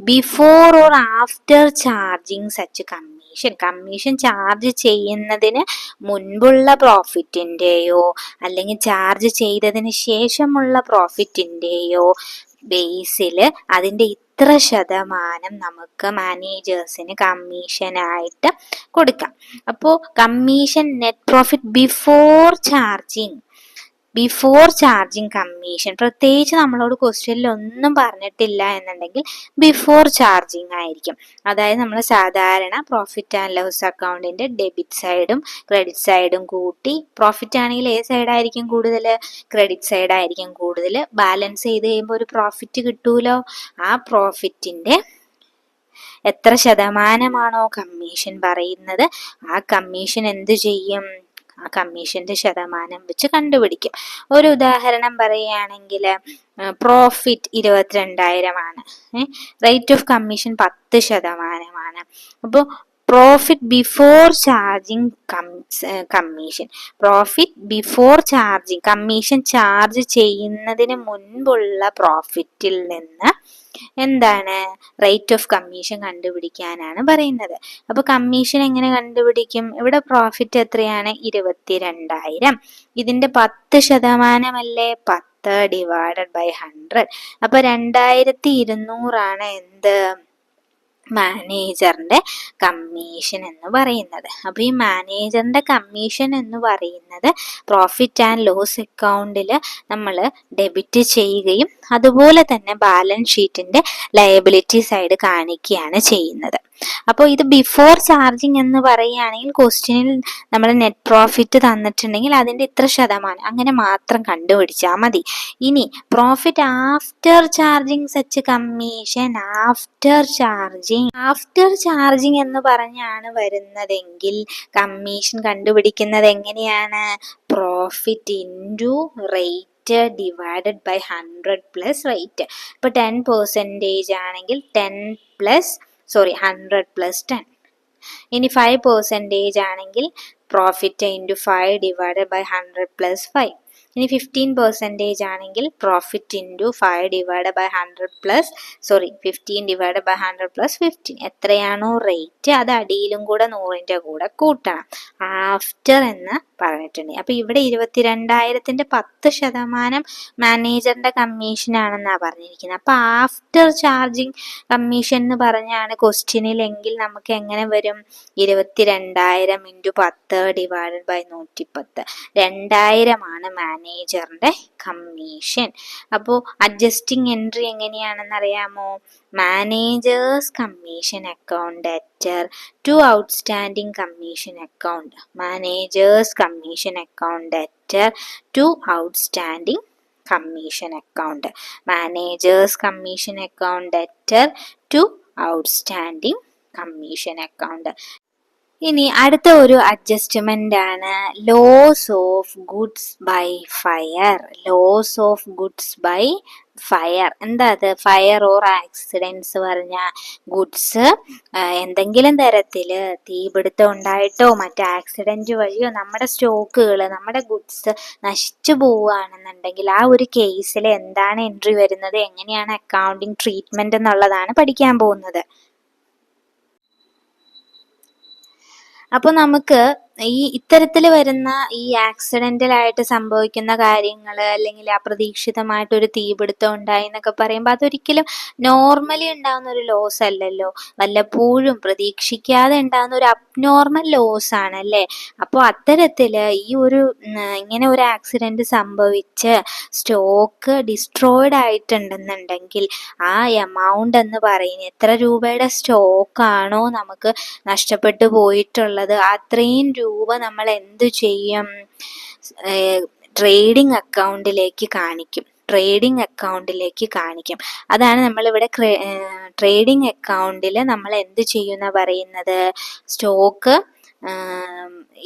before or after charging such commission. Commission charge ചെയ്യുന്നതിന് മുൻപുള്ള പ്രോഫിറ്റിന്റെയോ അല്ലെങ്കിൽ ചാർജ് ചെയ്തതിന് ശേഷമുള്ള പ്രോഫിറ്റിന്റെയോ ബേസിൽ അതിന്റെ ഇത്ര ശതമാനം നമുക്ക് മാനേജേഴ്സിന് കമ്മീഷനായിട്ട് കൊടുക്കാം. അപ്പോൾ commission net profit before charging commission, പ്രത്യേകിച്ച് നമ്മളോട് ക്വസ്റ്റ്യനിൽ ഒന്നും പറഞ്ഞിട്ടില്ല എന്നുണ്ടെങ്കിൽ ബിഫോർ ചാർജിങ് ആയിരിക്കും. അതായത് നമ്മൾ സാധാരണ പ്രോഫിറ്റ് ആൻഡ് ലോസ് അക്കൗണ്ടിന്റെ ഡെബിറ്റ് സൈഡും ക്രെഡിറ്റ് സൈഡും കൂട്ടി, പ്രോഫിറ്റ് ആണെങ്കിൽ ഏത് സൈഡായിരിക്കും കൂടുതൽ? ക്രെഡിറ്റ് സൈഡ് ആയിരിക്കും കൂടുതൽ. ബാലൻസ് ചെയ്ത് കഴിയുമ്പോൾ ഒരു പ്രോഫിറ്റ് കിട്ടൂലോ, ആ പ്രോഫിറ്റിന്റെ എത്ര ശതമാനമാണോ കമ്മീഷൻ പറയുന്നത് ആ കമ്മീഷൻ എന്ത് ചെയ്യും? ആ കമ്മീഷന്റെ ശതമാനം വെച്ച് കണ്ടുപിടിക്കും. ഒരു ഉദാഹരണം പറയുകയാണെങ്കിൽ പ്രോഫിറ്റ് 22,000 ആണ്, റേറ്റ് ഓഫ് കമ്മീഷൻ 10%. അപ്പോൾ profit before charging commission charge ചെയ്യുന്നതിന് മുൻപുള്ള പ്രോഫിറ്റിൽ നിന്ന് എന്താണ് റേറ്റ് ഓഫ് കമ്മീഷൻ കണ്ടുപിടിക്കാനാണ് പറയുന്നത്. അപ്പൊ കമ്മീഷൻ എങ്ങനെ കണ്ടുപിടിക്കും? ഇവിടെ പ്രോഫിറ്റ് എത്രയാണ്? 22,000. ഇതിന്റെ 10% അല്ലേ? 10 ഡിവൈഡഡ് ബൈ 100. അപ്പൊ 2200 എന്ത്? മാനേജറിന്റെ കമ്മീഷൻ എന്ന് പറയുന്നത്. അപ്പൊ ഈ മാനേജറിന്റെ കമ്മീഷൻ എന്ന് പറയുന്നത് പ്രോഫിറ്റ് ആൻഡ് ലോസ് അക്കൗണ്ടിൽ നമ്മൾ ഡെബിറ്റ് ചെയ്യുകയും അതുപോലെ തന്നെ ബാലൻസ് ഷീറ്റിന്റെ ലയബിലിറ്റി സൈഡ് കാണിക്കുകയാണ് ചെയ്യുന്നത്. അപ്പോൾ ഇത് ബിഫോർ ചാർജിങ് എന്ന് പറയുകയാണെങ്കിൽ ക്വസ്റ്റ്യനിൽ നമ്മൾ നെറ്റ് പ്രോഫിറ്റ് തന്നിട്ടുണ്ടെങ്കിൽ അതിന്റെ ഇത്ര ശതമാനം അങ്ങനെ മാത്രം കണ്ടുപിടിച്ചാൽ മതി. ഇനി profit after charging such commission, after charging എന്ന് പറഞ്ഞാണ് വരുന്നതെങ്കിൽ കമ്മീഷൻ കണ്ടുപിടിക്കുന്നത് എങ്ങനെയാണ്? Profit into rate divided by 100 plus rate. ഇപ്പൊ 10% ആണെങ്കിൽ 100 പ്ലസ് 10. ഇനി 5% ആണെങ്കിൽ profit into 5 divided by 100 plus 5. ഇനി 15% ആണെങ്കിൽ profit into 5 divide by 100 plus 15 divide by 100 plus 15. എത്രയാണോ റേറ്റ് അത് അടിയിലും കൂടെ 100ന്റെ കൂടെ കൂട്ടണം. ആഫ്റ്റർ എന്ന് പറഞ്ഞിട്ടുണ്ട്. അപ്പൊ ഇവിടെ 22,000ന്റെ 10% മാനേജറിന്റെ കമ്മീഷൻ ആണെന്നാണ് പറഞ്ഞിരിക്കുന്നത്. അപ്പൊ ആഫ്റ്റർ ചാർജിങ് കമ്മീഷൻ എന്ന് പറഞ്ഞാണ് ക്വസ്റ്റ്യനിൽ എങ്കിൽ നമുക്ക് എങ്ങനെ വരും? 22,000 ഇൻറ്റു 10 ഡിവൈഡഡ് ബൈ 110. 2,000 ആണ് മാനേജറിന്റെ കമ്മീഷൻ. അപ്പോൾ അഡ്ജസ്റ്റിംഗ് എൻട്രി എങ്ങനെയാണെന്ന് അറിയാമോ? Manager's commission account debtor to outstanding commission account. Manager's commission account debtor to outstanding commission account. Manager's commission account debtor to outstanding commission account. ഇനി അടുത്ത ഒരു അഡ്ജസ്റ്റ്മെന്റ് ആണ് loss of goods by fire. Loss of goods by fire എന്താ അത്? Fire or accidents പറഞ്ഞ goods എന്തെങ്കിലും തരത്തില് തീപിടുത്തം ഉണ്ടായിട്ടോ മറ്റു ആക്സിഡന്റ് വഴിയോ നമ്മുടെ സ്റ്റോക്കുകൾ, നമ്മുടെ ഗുഡ്സ് നശിച്ചു പോവുകയാണെന്നുണ്ടെങ്കിൽ ആ ഒരു കേസിൽ എന്താണ് എൻട്രി വരുന്നത്, എങ്ങനെയാണ് അക്കൗണ്ടിങ് ട്രീറ്റ്മെന്റ് എന്നുള്ളതാണ് പഠിക്കാൻ പോകുന്നത്. അപ്പോൾ നമുക്ക് ഇത്തരത്തിൽ വരുന്ന ഈ ആക്സിഡന്റൽ ആയിട്ട് സംഭവിക്കുന്ന കാര്യങ്ങൾ, അല്ലെങ്കിൽ അപ്രതീക്ഷിതമായിട്ട് ഒരു തീപിടുത്തം ഉണ്ടായി എന്നൊക്കെ പറയുമ്പോൾ അതൊരിക്കലും നോർമലി ഉണ്ടാകുന്ന ഒരു ലോസ് അല്ലല്ലോ, വല്ലപ്പോഴും പ്രതീക്ഷിക്കാതെ ഉണ്ടാകുന്ന ഒരു അബ്നോർമൽ ലോസ് ആണ് അല്ലേ. അപ്പോൾ അത്തരത്തില് ഇങ്ങനെ ഒരു ആക്സിഡന്റ് സംഭവിച്ച് സ്റ്റോക്ക് ഡിസ്ട്രോയിഡ് ആയിട്ടുണ്ടെന്നുണ്ടെങ്കിൽ ആ എമൗണ്ട് എന്ന് പറയുന്നത് എത്ര രൂപയുടെ സ്റ്റോക്കാണോ നമുക്ക് നഷ്ടപ്പെട്ടു പോയിട്ടുള്ളത് അത്രയും രൂപ നമ്മൾ എന്ത് ചെയ്യും? ട്രേഡിംഗ് അക്കൗണ്ടിലേക്ക് കാണിക്കും. ട്രേഡിംഗ് അക്കൗണ്ടിലേക്ക് കാണിക്കും. അതാണ് നമ്മളിവിടെ ട്രേഡിംഗ് അക്കൗണ്ടിൽ നമ്മൾ എന്ത് ചെയ്യുന്ന പറയുന്നത്? സ്റ്റോക്ക്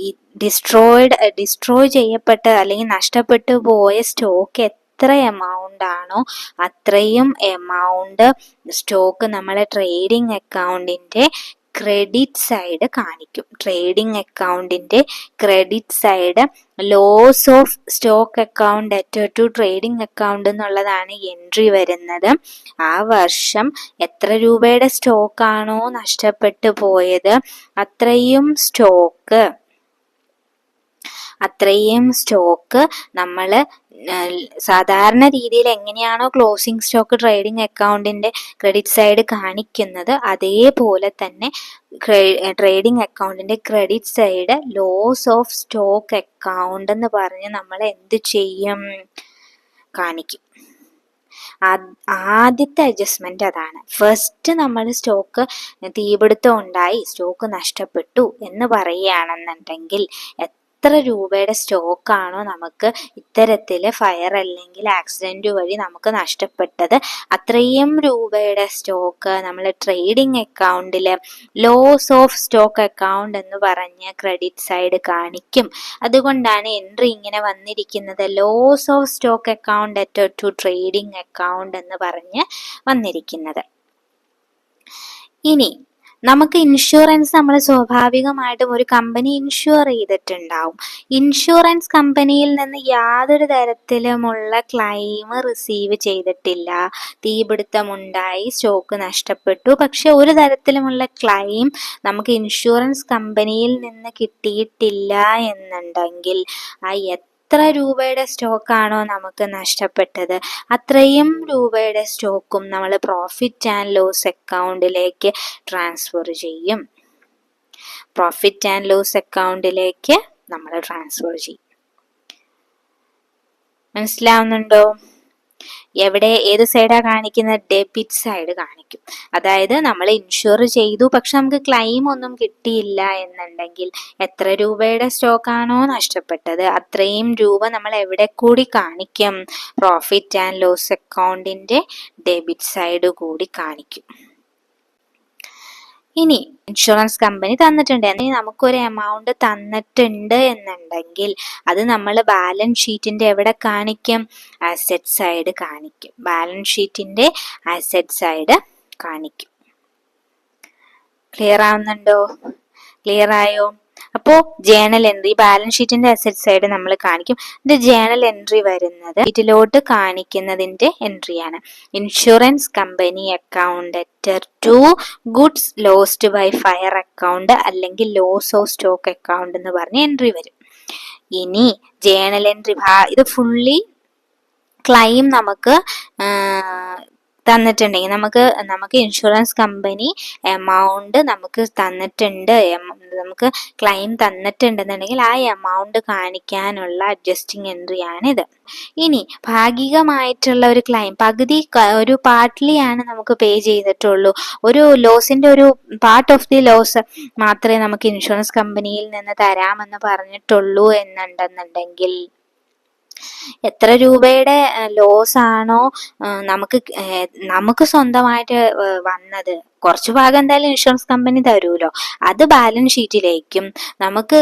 ഈ ഡിസ്ട്രോയ് ചെയ്യപ്പെട്ട അല്ലെങ്കിൽ നഷ്ടപ്പെട്ടു പോയ സ്റ്റോക്ക് എത്ര എമൗണ്ട് ആണോ അത്രയും എമൗണ്ട് സ്റ്റോക്ക് നമ്മളെ ട്രേഡിംഗ് അക്കൗണ്ടിന്റെ ക്രെഡിറ്റ് സൈഡ് കാണിക്കും. ട്രേഡിംഗ് അക്കൗണ്ടിന്റെ credit side loss of stock account debtor to trading account എന്നുള്ളതാണ് എൻട്രി വരുന്നത്. ആ വർഷം എത്ര രൂപയുടെ സ്റ്റോക്കാണോ നഷ്ടപ്പെട്ടു പോയത് അത്രയും സ്റ്റോക്ക് നമ്മൾ സാധാരണ രീതിയിൽ എങ്ങനെയാണോ ക്ലോസിംഗ് സ്റ്റോക്ക് ട്രേഡിംഗ് അക്കൗണ്ടിന്റെ ക്രെഡിറ്റ് സൈഡ് കാണിക്കുന്നത് അതേപോലെ തന്നെ ട്രേഡിംഗ് അക്കൗണ്ടിന്റെ credit side loss of stock account എന്ന് പറഞ്ഞ് നമ്മൾ എന്ത് ചെയ്യും? കാണിക്കും. ആദ്യത്തെ അഡ്ജസ്റ്റ്മെന്റ് അതാണ്. ഫസ്റ്റ് നമ്മൾ സ്റ്റോക്ക് തീപിടുത്തം ഉണ്ടായി, സ്റ്റോക്ക് നഷ്ടപ്പെട്ടു എന്ന് പറയുകയാണെന്നുണ്ടെങ്കിൽ എത്ര രൂപയുടെ സ്റ്റോക്കാണോ നമുക്ക് ഇത്തരത്തില് ഫയർ അല്ലെങ്കിൽ ആക്സിഡന്റ് വഴി നമുക്ക് നഷ്ടപ്പെട്ടത് അത്രയും രൂപയുടെ സ്റ്റോക്ക് നമ്മൾ ട്രേഡിംഗ് അക്കൗണ്ടില് ലോസ് ഓഫ് സ്റ്റോക്ക് അക്കൗണ്ട് എന്ന് പറഞ്ഞ് ക്രെഡിറ്റ് സൈഡ് കാണിക്കും. അതുകൊണ്ടാണ് എൻട്രി ഇങ്ങനെ വന്നിരിക്കുന്നത്, loss of stock account debtor to trading account എന്ന് പറഞ്ഞ് വന്നിരിക്കുന്നത്. ഇനി നമുക്ക് ഇൻഷുറൻസ് നമ്മൾ സ്വാഭാവികമായിട്ടും ഒരു കമ്പനി ഇൻഷുർ ചെയ്തിട്ടുണ്ടാവും. ഇൻഷുറൻസ് കമ്പനിയിൽ നിന്ന് യാതൊരു തരത്തിലുമുള്ള ക്ലെയിം റിസീവ് ചെയ്തിട്ടില്ല. തീപിടുത്തമുണ്ടായി, സ്റ്റോക്ക് നഷ്ടപ്പെട്ടു, പക്ഷെ ഒരു തരത്തിലുമുള്ള ക്ലെയിം നമുക്ക് ഇൻഷുറൻസ് കമ്പനിയിൽ നിന്ന് കിട്ടിയിട്ടില്ല എന്നുണ്ടെങ്കിൽ എത്ര രൂപയുടെ സ്റ്റോക്കാണോ നമുക്ക് നഷ്ടപ്പെട്ടത് അത്രയും രൂപയുടെ സ്റ്റോക്കും നമ്മൾ പ്രോഫിറ്റ് ആൻഡ് ലോസ് അക്കൗണ്ടിലേക്ക് ട്രാൻസ്ഫർ ചെയ്യും. പ്രോഫിറ്റ് ആൻഡ് ലോസ് അക്കൗണ്ടിലേക്ക് നമ്മൾ ട്രാൻസ്ഫർ ചെയ്യും. മനസ്സിലാവുന്നുണ്ടോ? ഏത് സൈഡാ കാണിക്കുന്നത്? ഡെബിറ്റ് സൈഡ് കാണിക്കും. അതായത് നമ്മൾ ഇൻഷുർ ചെയ്തു പക്ഷെ നമുക്ക് ക്ലെയിം ഒന്നും കിട്ടിയില്ല എന്നുണ്ടെങ്കിൽ എത്ര രൂപയുടെ സ്റ്റോക്കാണോ നഷ്ടപ്പെട്ടത് അത്രയും രൂപ നമ്മൾ എവിടെ കൂടി കാണിക്കും? പ്രോഫിറ്റ് ആൻഡ് ലോസ് അക്കൗണ്ടിന്റെ ഡെബിറ്റ് സൈഡ് കൂടി കാണിക്കും. ഇനി ഇൻഷുറൻസ് കമ്പനി തന്നിട്ടുണ്ട്, നമുക്കൊരു എമൗണ്ട് തന്നിട്ടുണ്ട് എന്നുണ്ടെങ്കിൽ അത് നമ്മൾ ബാലൻസ് ഷീറ്റിന്റെ എവിടെ കാണിക്കും? അസറ്റ് സൈഡ് കാണിക്കും. ബാലൻസ് ഷീറ്റിന്റെ അസറ്റ് സൈഡ് കാണിക്കും. ക്ലിയർ ആവുന്നുണ്ടോ? ക്ലിയർ ആയോ? അപ്പോൾ ജേണൽ എൻട്രി, ബാലൻസ് ഷീറ്റിന്റെ അസറ്റ് സൈഡ് നമ്മൾ കാണിക്കും. ഇത് ജേണൽ എൻട്രി വരുന്നത് ഇതിലോട്ട് കാണിക്കുന്നതിന്റെ എൻട്രിയാണ്. Insurance company account debtor to goods lost by fire account അല്ലെങ്കിൽ ലോസ് ഓഫ് സ്റ്റോക്ക് അക്കൗണ്ട് എന്ന് പറഞ്ഞ് എൻട്രി വരും. ഇനി ജേണൽ എൻട്രി ഇത് ഫുള്ളി ക്ലെയിം നമുക്ക് തന്നിട്ടുണ്ടെങ്കിൽ നമുക്ക് ഇൻഷുറൻസ് കമ്പനി എമൗണ്ട് നമുക്ക് തന്നിട്ടുണ്ട്, നമുക്ക് ക്ലെയിം തന്നിട്ടുണ്ടെന്നുണ്ടെങ്കിൽ ആ എമൗണ്ട് കാണിക്കാനുള്ള അഡ്ജസ്റ്റിംഗ് എൻട്രി ആണിത്. ഇനി ഭാഗികമായിട്ടുള്ള ഒരു ക്ലെയിം, പകുതി ഒരു പാർട്ട്ലി ആണ് നമുക്ക് പേ ചെയ്തിട്ടുള്ളൂ, ഒരു ലോസിന്റെ ഒരു പാർട്ട് ഓഫ് ദി ലോസ് മാത്രമേ നമുക്ക് ഇൻഷുറൻസ് കമ്പനിയിൽ നിന്ന് തരാമെന്ന് പറഞ്ഞിട്ടുള്ളൂ എന്നുണ്ടെന്നുണ്ടെങ്കിൽ എത്ര രൂപയുടെ ലോസ് ആണോ നമുക്ക് സ്വന്തമായിട്ട് വന്നത്, കുറച്ച് ഭാഗം എന്തായാലും ഇൻഷുറൻസ് കമ്പനി തരുമല്ലോ, അത് ബാലൻസ് ഷീറ്റിലേക്കും നമുക്ക്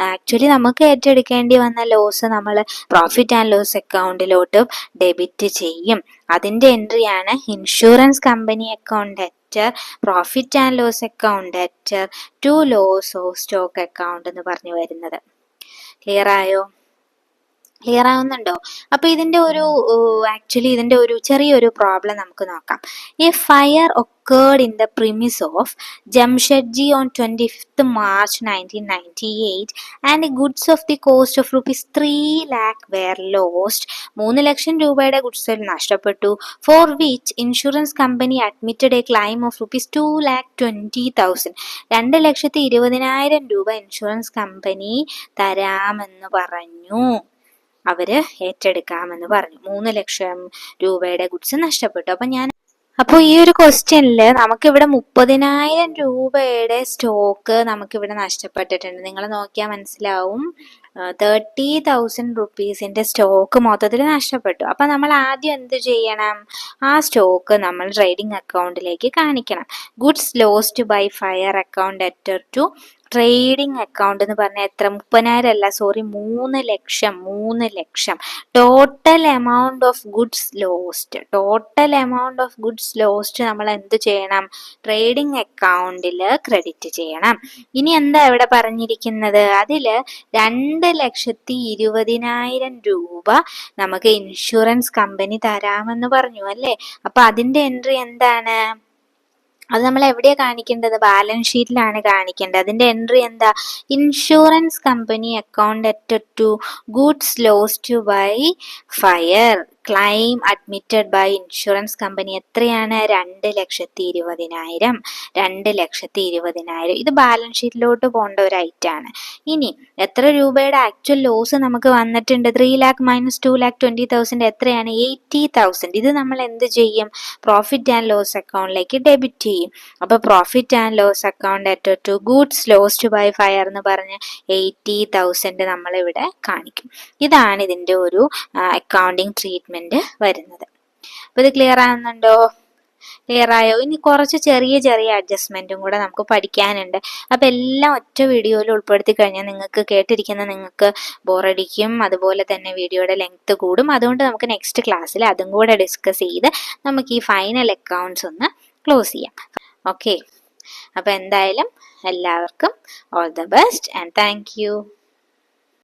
ആക്ച്വലി നമുക്ക് ഏറ്റെടുക്കേണ്ടി വന്ന ലോസ് നമ്മൾ പ്രോഫിറ്റ് ആൻഡ് ലോസ് അക്കൗണ്ടിലോട്ട് ഡെബിറ്റ് ചെയ്യും. അതിന്റെ എൻട്രിയാണ് insurance company account at profit and loss account at to loss of stock account എന്ന് പറഞ്ഞു വരുന്നത്. ക്ലിയർ ആയോ? ക്ലിയർ ആവുന്നുണ്ടോ? അപ്പൊ ഇതിന്റെ ഒരു ചെറിയൊരു പ്രോബ്ലം നമുക്ക് നോക്കാം. A fire occurred in the premise of Jamshedji on 25th March 1998 and goods of the cost of rupees 3 lakh were lost. 3 ലക്ഷം രൂപയുടെ ഗുഡ്സ് നഷ്ടപ്പെട്ടു. For which insurance company admitted a claim of rupees 2,20,000. 2,20,000 രൂപ insurance company തരാമെന്ന് പറഞ്ഞു. അവര് ഏറ്റെടുക്കാമെന്ന് പറഞ്ഞു. 3 ലക്ഷം രൂപയുടെ goods നഷ്ടപ്പെട്ടു. അപ്പോൾ ഈ ഒരു ക്വസ്റ്റ്യനില് നമുക്കിവിടെ 30,000 രൂപയുടെ സ്റ്റോക്ക് നമുക്കിവിടെ നഷ്ടപ്പെട്ടിട്ടുണ്ട്. നിങ്ങൾ നോക്കിയാൽ മനസ്സിലാവും. 30,000 റുപ്പീസിന്റെ സ്റ്റോക്ക് മൊത്തത്തിൽ നഷ്ടപ്പെട്ടു. അപ്പൊ നമ്മൾ ആദ്യം എന്ത് ചെയ്യണം? ആ സ്റ്റോക്ക് നമ്മൾ ട്രേഡിംഗ് അക്കൗണ്ടിലേക്ക് കാണിക്കണം. Goods lost by fire account അറ്റർ ടു ട്രേഡിംഗ് അക്കൗണ്ട് എന്ന് പറഞ്ഞാൽ എത്ര? 30,000 അല്ല, sorry, 3 lakh. 3 lakh total amount of goods lost. Total amount of goods lost നമ്മൾ എന്ത് ചെയ്യണം? ട്രേഡിംഗ് അക്കൗണ്ടിൽ ക്രെഡിറ്റ് ചെയ്യണം. ഇനി എന്താ ഇവിടെ പറഞ്ഞിരിക്കുന്നത്? അതില് 2,20,000 രൂപ നമുക്ക് ഇൻഷുറൻസ് കമ്പനി തരാമെന്ന് പറഞ്ഞു അല്ലേ? അപ്പൊ അതിന്റെ എൻട്രി എന്താണ്? അത് നമ്മൾ എവിടെയാ കാണിക്കേണ്ടത്? ബാലൻസ് ഷീറ്റിലാണ് കാണിക്കേണ്ടത്. അതിന്റെ എൻട്രി എന്താ? Insurance company account at to goods lost by fire claim admitted by insurance company. എത്രയാണ്? 2,20,000. 2,20,000 ഇത് ബാലൻസ് ഷീറ്റിലോട്ട് പോകേണ്ട ഒരു ഐറ്റം ആണ്. ഇനി എത്ര രൂപയുടെ ആക്ച്വൽ ലോസ് നമുക്ക് വന്നിട്ടുണ്ട്? 3 lakh മൈനസ് 2,20,000 എത്രയാണ്? 80,000. ഇത് നമ്മൾ എന്ത് ചെയ്യും? പ്രോഫിറ്റ് ആൻഡ് ലോസ് അക്കൗണ്ടിലേക്ക് ഡെബിറ്റ് ചെയ്യും. അപ്പൊ profit and loss account at to goods lost by fire എന്ന് പറഞ്ഞ് 80,000 നമ്മൾ ഇവിടെ കാണിക്കും. ഇതാണ് ഇതിന്റെ ഒരു അക്കൗണ്ടിങ് ട്രീറ്റ്മെന്റ് വരുന്നത്. അപ്പൊ ഇത് ക്ലിയർ ആവുന്നുണ്ടോ? ക്ലിയർ ആയോ? ഇനി കുറച്ച് ചെറിയ ചെറിയ അഡ്ജസ്റ്റ്മെന്റും കൂടെ നമുക്ക് പഠിക്കാനുണ്ട്. അപ്പൊ എല്ലാം ഒറ്റ വീഡിയോയിൽ ഉൾപ്പെടുത്തി കഴിഞ്ഞാൽ നിങ്ങൾക്ക് ബോറടിക്കും. അതുപോലെ തന്നെ വീഡിയോയുടെ ലെങ്ത് കൂടും. അതുകൊണ്ട് നമുക്ക് നെക്സ്റ്റ് ക്ലാസ്സിൽ അതും കൂടെ ഡിസ്കസ് ചെയ്ത് നമുക്ക് ഈ ഫൈനൽ അക്കൗണ്ട്സ് ഒന്ന് ക്ലോസ് ചെയ്യാം. ഓക്കെ, അപ്പൊ എന്തായാലും എല്ലാവർക്കും all the best and thank you.